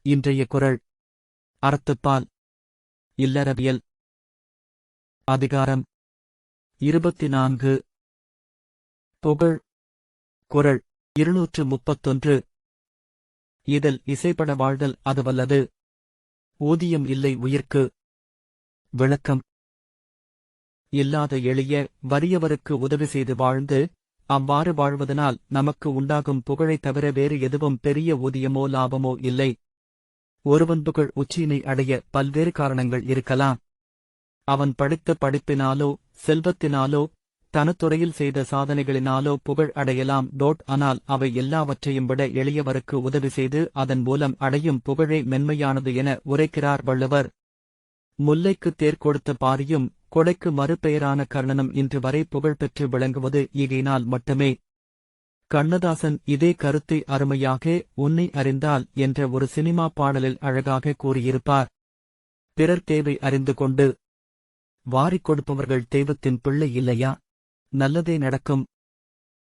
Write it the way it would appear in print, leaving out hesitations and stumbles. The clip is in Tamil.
இன்றைய குறள். அறத்துப்பால். இல்லறவியல். அதிகாரம் 24. புகழ். குறள் 231. இதழ் இசைப்பட வாழ்தல் அதுவல்லது. ஊதியம் இல்லை உயிர்க்கு. விளக்கம். இல்லாத எளிய வறியவருக்கு உதவி செய்து வாழ்ந்து அவ்வாறு வாழ்வதனால் நமக்கு உண்டாகும் புகழைத் தவிர வேறு எதுவும் பெரிய ஊதியமோ லாபமோ இல்லை. ஒருவன் புகழ் உச்சியினை அடைய பல்வேறு காரணங்கள் இருக்கலாம். அவன் படித்த படிப்பினாலோ செல்வத்தினாலோ தனத்துறையில் செய்த சாதனைகளினாலோ புகழ் அடையலாம். ஆனால் அவை எல்லாவற்றையும் விட எளியவருக்கு உதவி செய்து அதன் மூலம் அடையும் புகழே மென்மையானது என உரைக்கிறார் வள்ளுவர். முல்லைக்கு தேர் கொடுத்த பாரியும் கொடைக்கு மறுபெயரான கர்ணனும் இன்று வரை புகழ் பெற்று விளங்குவது ஈகையினால் மட்டுமே. கண்ணதாசன் இதே கருத்தை அருமையாக உன்னை அறிந்தால் என்ற ஒரு சினிமா பாடலில் அழகாக கூறியிருப்பார். பிறர் தேவை அறிந்து கொண்டு வாரிக் கொடுப்பவர்கள் தெய்வத்தின் பிள்ளை இல்லையா? நல்லதே நடக்கும்.